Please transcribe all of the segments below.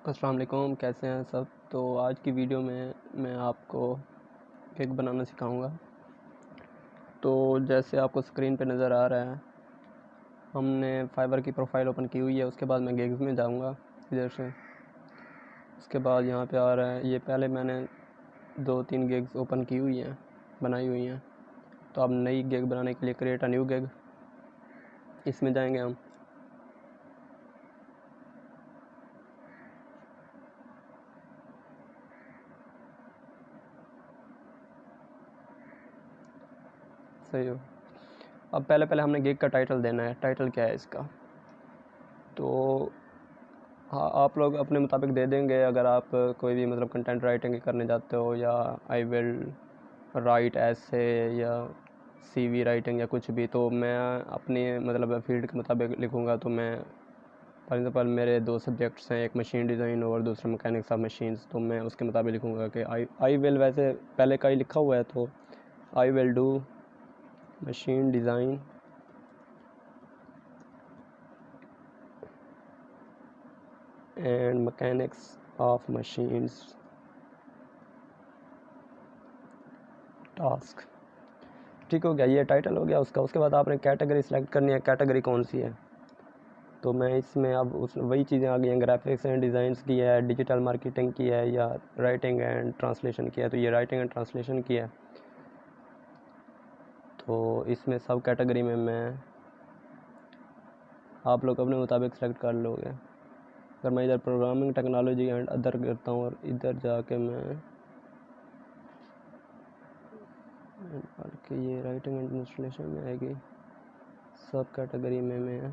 अस्सलाम वालेकुम, कैसे हैं सब। तो आज की वीडियो में मैं आपको केक बनाना सिखाऊंगा। तो जैसे आपको स्क्रीन पे नज़र आ रहा है, हमने फाइवर की प्रोफाइल ओपन की हुई है। उसके बाद मैं गिग्स में जाऊंगा इधर से। उसके बाद यहाँ पे आ रहा है, ये पहले मैंने 2-3 गिग्स ओपन की हुई हैं, बनाई हुई हैं। तो अब नई गिग बनाने के लिए क्रिएट अ न्यू गिग, इसमें जाएंगे हम। सही हो। अब पहले हमने गिग का टाइटल देना है। टाइटल क्या है इसका, तो हाँ आप लोग अपने मुताबिक दे देंगे। अगर आप कोई भी मतलब कंटेंट राइटिंग करने जाते हो, या आई विल राइट ऐसे, या सीवी राइटिंग या कुछ भी, तो मैं अपनी मतलब फील्ड के मुताबिक लिखूँगा। तो मैं फॉर एग्ज़ाम्पल मेरे 2 सब्जेक्ट्स हैं, एक मशीन डिज़ाइन और दूसरा मैकेनिक्स ऑफ मशीन्स, तो मैं उसके मुताबिक लिखूँगा कि आई विल, वैसे पहले का ही लिखा हुआ है, तो I will do machine design and mechanics of machines task. ठीक हो गया, ये टाइटल हो गया उसका। उसके बाद आपने कैटेगरी सेलेक्ट करनी है, कैटेगरी कौन सी है। तो मैं इसमें अब उस वही चीज़ें आ गई हैं, ग्राफिक्स एंड डिज़ाइंस की है, डिजिटल मार्केटिंग की है, या राइटिंग एंड ट्रांसलेशन की है। तो ये राइटिंग एंड ट्रांसलेशन की है। तो इसमें सब कैटेगरी में मैं, आप लोग अपने मुताबिक सेलेक्ट कर लोगे। अगर मैं इधर प्रोग्रामिंग टेक्नोलॉजी एंड अदर करता हूँ और इधर जाके मैं कि ये राइटिंग एंड ट्रांसलेशन में आएगी, सब कैटेगरी में मैं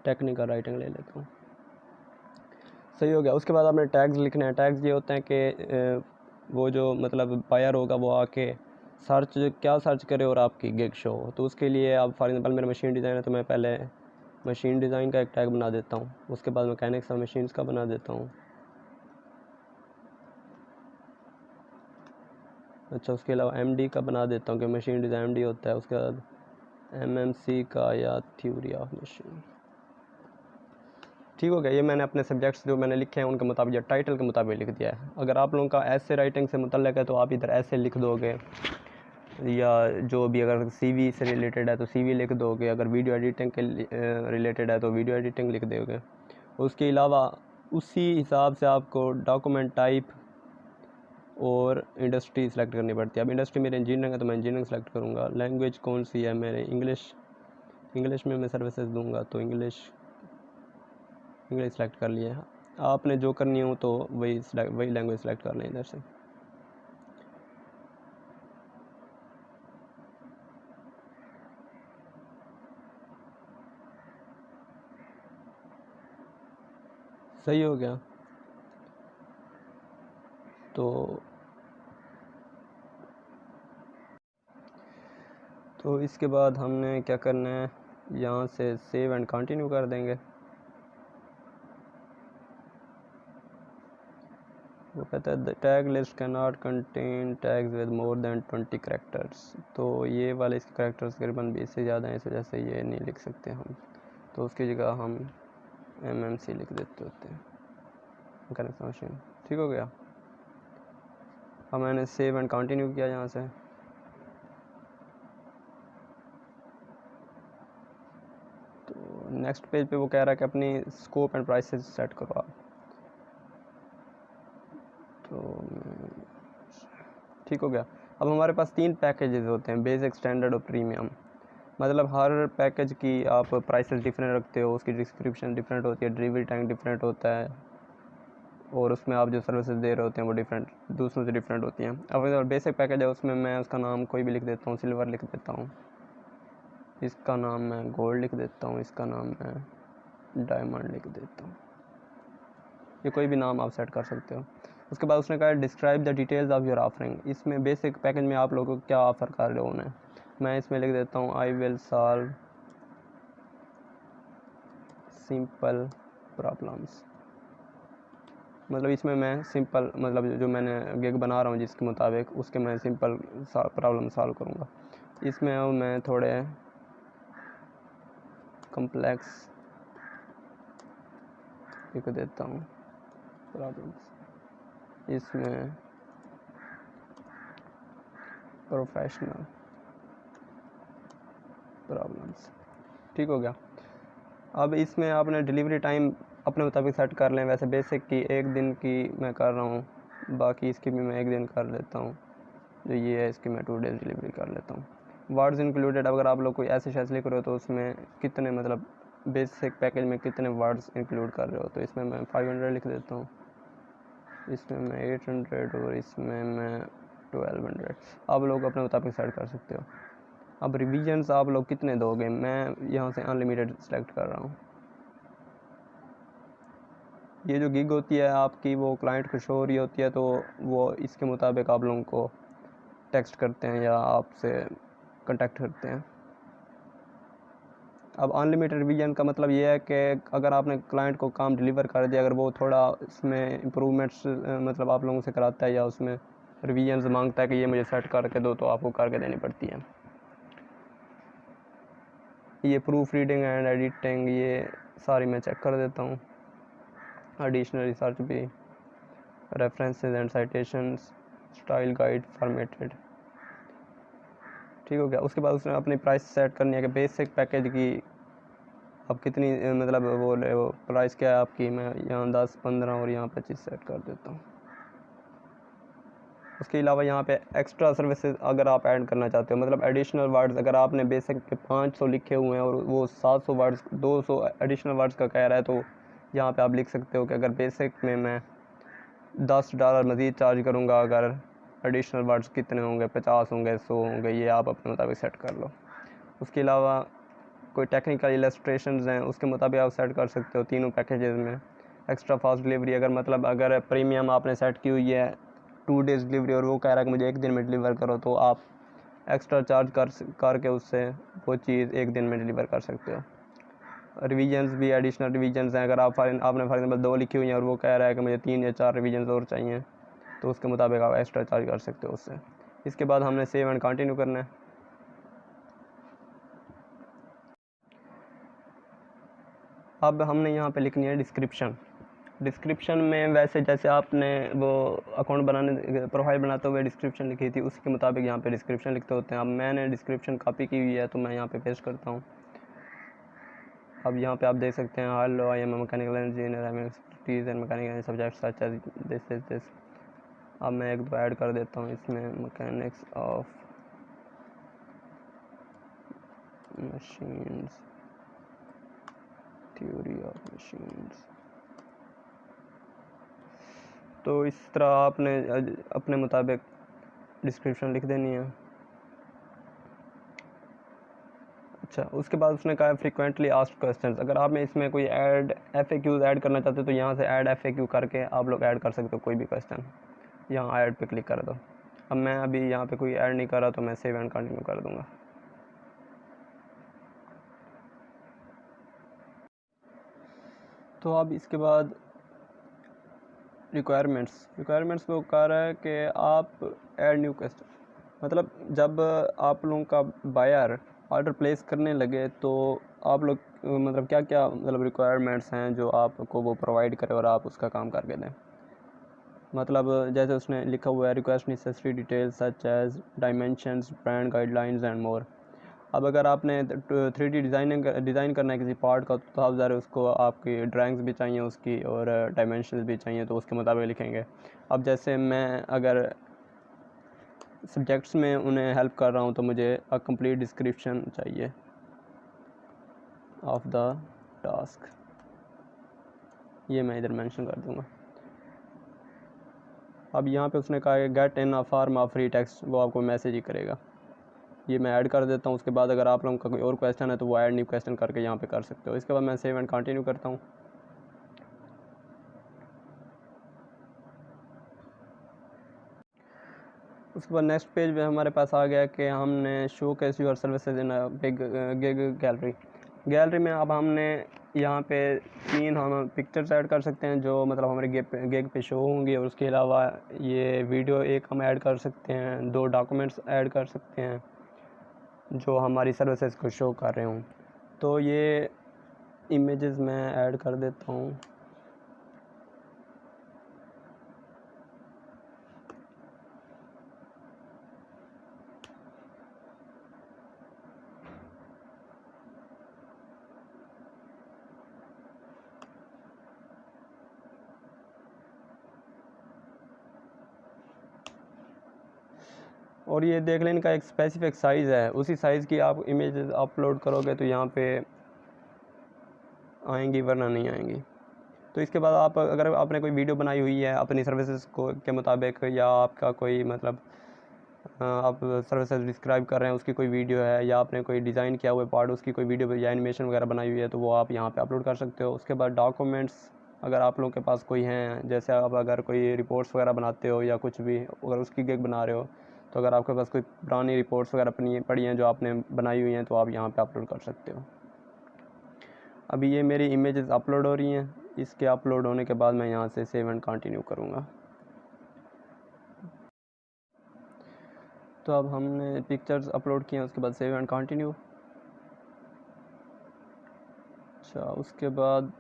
टेक्निकल राइटिंग ले लेता हूँ। सही हो गया। उसके बाद आपने टैग्स लिखने हैं। टैग्स ये होते हैं कि वो जो मतलब बायर होगा वो आके सर्च, क्या सर्च करे और आपकी गिग शो हो। तो उसके लिए आप फॉर एग्जांपल मेरा मशीन डिज़ाइन है, तो मैं पहले मशीन डिज़ाइन का एक टैग बना देता हूँ। उसके बाद मैकेनिक्स ऑफ मशीन्स का बना देता हूँ। अच्छा, उसके अलावा एमडी का बना देता हूँ कि मशीन डिज़ाइन एमडी होता है। उसके बाद एमएमसी का या थ्योरी ऑफ मशीन। ठीक हो गया। ये मैंने अपने सब्जेक्ट्स जो मैंने लिखे हैं उनके मुताबिक या टाइटल के मुताबिक लिख दिया है। अगर आप लोगों का ऐसे राइटिंग से मुतल्लिक है तो आप इधर ऐसे लिख दोगे, या जो भी अगर सीवी से रिलेटेड है तो सीवी लिख दोगे, अगर वीडियो एडिटिंग के रिलेटेड है तो वीडियो एडिटिंग लिख दोगे। उसके अलावा उसी हिसाब से आपको डॉक्यूमेंट टाइप और इंडस्ट्री सेलेक्ट करनी पड़ती है। अब इंडस्ट्री मेरे इंजीनियरिंग है तो मैं इंजीनियरिंग सेलेक्ट करूँगा। लैंग्वेज कौन सी है मेरे, इंग्लिश में मैं सर्विसेज दूंगा, तो इंग्लिश सेलेक्ट कर लिया। आपने जो करनी हो तो वही लैंग्वेज सेलेक्ट कर लें इधर से। सही हो गया। तो इसके बाद हमने क्या करना है, यहाँ से सेव एंड कंटिन्यू कर देंगे। वो कहता है the tag list can not contain tags with more than 20 characters. तो ये वाले इसके करेक्टर्स तकरीबन 20 से ज़्यादा हैं, इस वजह से ये नहीं लिख सकते हम। तो उसकी जगह हम एमएमसी लिख देते होते हैं, मैकेनिक्स मशीन। ठीक हो गया। अब मैंने सेव एंड कंटिन्यू किया यहाँ से। तो नेक्स्ट पेज पे वो कह रहा है कि अपनी स्कोप एंड प्राइसेस सेट करो आप। तो ठीक हो गया। अब हमारे पास 3 पैकेजेस होते हैं, बेसिक, स्टैंडर्ड और प्रीमियम। मतलब हर पैकेज की आप प्राइसेस डिफरेंट रखते हो, उसकी डिस्क्रिप्शन डिफरेंट होती है, डिलीवरी टाइम डिफरेंट होता है, और उसमें आप जो सर्विसेज दे रहे होते हैं वो डिफरेंट, दूसरों से डिफरेंट होती हैं। अब अगर बेसिक पैकेज है उसमें मैं उसका नाम कोई भी लिख देता हूँ, सिल्वर लिख देता हूँ, इसका नाम मैं गोल्ड लिख देता हूँ, इसका नाम मैं डायमंड लिख देता हूँ। ये कोई भी नाम आप सेट कर सकते हो। उसके बाद उसने कहा describe the details of your offering. इसमें बेसिक पैकेज में आप लोगों को क्या ऑफ़र कर रहे हो उन्हें। मैं इसमें लिख देता हूँ I will solve simple problems. मतलब इसमें मैं सिंपल मतलब जो मैंने गिग बना रहा हूँ जिसके मुताबिक उसके मैं सिंपल प्रॉब्लम सॉल्व करूँगा। इसमें अब मैं थोड़े कम्प्लेक्स लिख देता हूँ प्रॉब्लम्स। इसमें प्रोफेशनल प्रॉब्लम्स, ठीक हो गया। अब इसमें आपने डिलीवरी टाइम अपने मुताबिक सेट कर लें। वैसे बेसिक की 1 दिन की मैं कर रहा हूँ, बाकी इसकी भी मैं 1 दिन कर लेता हूँ। जो ये है इसकी मैं 2 डेज़ डिलीवरी कर लेता हूँ। वर्ड्स इंक्लूडेड, अगर आप लोग कोई ऐसे शैस लिख रहे हो तो उसमें कितने मतलब बेसिक पैकेज में कितने वर्ड्स इंक्लूड कर रहे हो, तो इसमें मैं 500 लिख देता हूँ, इसमें मैं 800 और इसमें मैं 1200। आप लोग अपने मुताबिक सेट कर सकते हो। अब रिवीजन्स आप लोग कितने दोगे, मैं यहाँ से अनलिमिटेड सेलेक्ट कर रहा हूँ। ये जो गिग होती है आपकी वो क्लाइंट को शो हो रही होती है, तो वो इसके मुताबिक आप लोगों को टेक्स्ट करते हैं या आपसे कांटेक्ट करते हैं। अब अनलिमिटेड रिवीजन का मतलब ये है कि अगर आपने क्लाइंट को काम डिलीवर कर दिया, अगर वो थोड़ा इसमें इम्प्रूवमेंट्स मतलब आप लोगों से कराता है या उसमें रिवीजन्स मांगता है कि ये मुझे सेट करके दो, तो आपको करके देनी पड़ती है। ये प्रूफ रीडिंग एंड एडिटिंग ये सारी मैं चेक कर देता हूँ। एडिशनल रिसर्च भी, references and citations, style guide formatted, ठीक हो गया। उसके बाद उसने अपनी प्राइस सेट करनी है कि बेसिक पैकेज की अब कितनी मतलब वो प्राइस क्या है आपकी। मैं यहाँ 10, 15 और यहाँ 25 सेट कर देता हूँ। उसके अलावा यहाँ पे एक्स्ट्रा सर्विसेज अगर आप ऐड करना चाहते हो, मतलब एडिशनल वर्ड्स, अगर आपने बेसिक के 500 लिखे हुए हैं और वो 700 वर्ड्स 200 एडिशनल वर्ड्स का कह रहा है, तो यहाँ पे आप लिख सकते हो कि अगर बेसिक में मैं $10 मज़ीद चार्ज करूँगा, अगर एडिशनल वर्ड्स कितने होंगे, 50 होंगे, 100 होंगे, ये आप अपने मुताबिक सेट कर लो। उसके अलावा कोई टेक्निकल इलस्ट्रेशंस हैं उसके मुताबिक आप सेट कर सकते हो तीनों पैकेजेस में। एक्स्ट्रा फास्ट डिलीवरी, अगर मतलब अगर प्रीमियम आपने सेट की हुई है 2 डेज़ डिलीवरी और वो कह रहा है कि मुझे 1 दिन में डिलीवर करो, तो आप एक्स्ट्रा चार्ज करके उससे वो चीज़ 1 दिन में डिलीवर कर सकते हो। रिवीजन्स भी एडिशनल रिवीजन्स हैं, अगर आपने फॉर एग्जाम्पल 2 लिखी हुई हैं और वो कह रहा है कि मुझे 3 या 4 रिवीजन्स और चाहिए, तो उसके मुताबिक आप एक्स्ट्रा चार्ज कर सकते हो उससे। इसके बाद हमने सेव एंड कंटिन्यू करना है। अब हमने यहाँ पे लिखनी है डिस्क्रिप्शन में वैसे जैसे आपने वो अकाउंट बनाने प्रोफाइल बनाते हुए डिस्क्रिप्शन लिखी थी उसके मुताबिक यहाँ पे डिस्क्रिप्शन लिखते होते हैं। अब मैंने डिस्क्रिप्शन कॉपी की हुई है तो मैं यहाँ पे पेस्ट करता हूँ। अब यहाँ पे आप देख सकते हैं, hello I am mechanical engineer, I am expertise and mechanical subject such as this. अब मैं 1-2 ऐड कर देता हूँ इसमें, mechanics of machines, theory of machines. तो इस तरह आपने अपने मुताबिक डिस्क्रिप्शन लिख देनी है। अच्छा, उसके बाद उसने कहा फ्रीक्वेंटली आस्क्ड क्वेश्चंस, अगर आप में इसमें कोई ऐड FAQs ऐड करना चाहते हो तो यहाँ से ऐड FAQ करके आप लोग ऐड कर सकते हो कोई भी क्वेश्चन, यहाँ ऐड पे क्लिक कर दो। अब मैं अभी यहाँ पे कोई ऐड नहीं कर रहा तो मैं सेव एंड कंटिन्यू कर दूँगा। तो अब इसके बाद रिक्वायरमेंट्स को कह रहा है कि आप ऐड न्यू क्वेश्चन, मतलब जब आप लोगों का बायर ऑर्डर प्लेस करने लगे तो आप लोग मतलब क्या क्या मतलब रिक्वायरमेंट्स हैं जो आपको वो प्रोवाइड करे और आप उसका काम करके दें। मतलब जैसे उसने लिखा हुआ है request necessary details such as dimensions, brand guidelines and more. अब अगर आपने 3D डिज़ाइन करना है किसी पार्ट का तो आप ज़रा उसको आपकी ड्राइंग्स भी चाहिए उसकी और डायमेंशंस भी चाहिए, तो उसके मुताबिक लिखेंगे। अब जैसे मैं अगर सब्जेक्ट्स में उन्हें हेल्प कर रहा हूँ तो मुझे अ कंप्लीट डिस्क्रिप्शन चाहिए ऑफ द टास्क, ये मैं इधर मेंशन कर दूँगा। अब यहाँ पे उसने कहा है get in a form of free text, वो आपको मैसेज ही करेगा, ये मैं ऐड कर देता हूँ। उसके बाद अगर आप लोगों का कोई और क्वेश्चन है तो वो ऐड न्यू क्वेश्चन करके यहाँ पे कर सकते हो। इसके बाद मैं सेव एंड कंटिन्यू करता हूँ। उसके बाद नेक्स्ट पेज पे हमारे पास आ गया कि हमने showcase your services in big gig gallery में अब हमने यहाँ पे 3 हम पिक्चर्स ऐड कर सकते हैं जो मतलब हमारे गेग पे शो होंगे, और उसके अलावा ये वीडियो एक हम ऐड कर सकते हैं, 2 डॉक्यूमेंट्स ऐड कर सकते हैं जो हमारी सर्विसेज को शो कर रहे हों। तो ये इमेजेस मैं ऐड कर देता हूँ। और ये देख लें, इनका एक स्पेसिफिक साइज़ है, उसी साइज़ की आप इमेजेस अपलोड करोगे तो यहाँ पे आएंगी, वरना नहीं आएंगी। तो इसके बाद आप अगर आपने कोई वीडियो बनाई हुई है अपनी सर्विसेज को के मुताबिक, या आपका कोई मतलब आप सर्विसेज डिस्क्राइब कर रहे हैं उसकी कोई वीडियो है, या आपने कोई डिज़ाइन किया हुआ पार्ट उसकी कोई वीडियो या एनिमेशन वगैरह बनाई हुई है, तो वो आप यहाँ पे अपलोड कर सकते हो। उसके बाद डॉक्यूमेंट्स अगर आप लोगों के पास कोई हैं, जैसे आप अगर कोई रिपोर्ट्स वगैरह बनाते हो या कुछ भी, अगर उसकी गिग बना रहे हो, तो अगर आपके पास कोई पुरानी रिपोर्ट्स वगैरह पड़ी हैं जो आपने बनाई हुई हैं, तो आप यहाँ पे अपलोड कर सकते हो। अभी ये मेरी इमेजेस अपलोड हो रही हैं, इसके अपलोड होने के बाद मैं यहाँ से सेव एंड कंटिन्यू करूँगा। तो अब हमने पिक्चर्स अपलोड किए हैं, उसके बाद सेव एंड कंटिन्यू। अच्छा, उसके बाद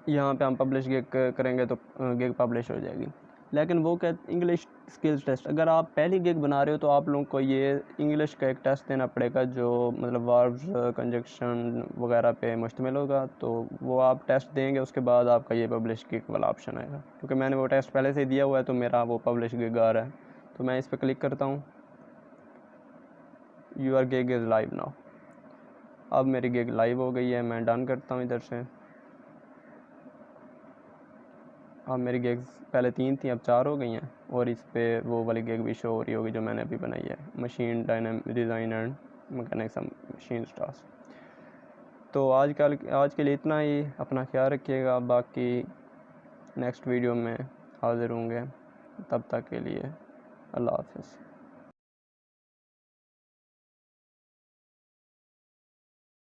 यहाँ पे हम पब्लिश गिग करेंगे तो गिग पब्लिश हो जाएगी। लेकिन वो क्या, इंग्लिश स्किल्स टेस्ट, अगर आप पहली गिग बना रहे हो तो आप लोगों को ये इंग्लिश का एक टेस्ट देना पड़ेगा जो मतलब वर्ब्स कंजक्शन वगैरह पे मुश्तमिल होगा। तो वो आप टेस्ट देंगे, उसके बाद आपका ये पब्लिश गिग वाला ऑप्शन आएगा। क्योंकि मैंने वो टेस्ट पहले से दिया हुआ है तो मेरा वो पब्लिश गिग आ रहा है। तो मैं इस पर क्लिक करता हूँ, your gig is live now. अब मेरी गिग लाइव हो गई है, मैं डन करता हूँ इधर से। अब मेरी गिग्स पहले 3 थी, अब 4 हो गई हैं, और इस पे वो वाली गिग भी शो हो रही होगी जो मैंने अभी बनाई है, machine dynamic design and mechanics machine stars. तो आज के लिए इतना ही। अपना ख्याल रखिएगा, बाकी नेक्स्ट वीडियो में हाज़िर होंगे। तब तक के लिए अल्लाह हाफ़िज़।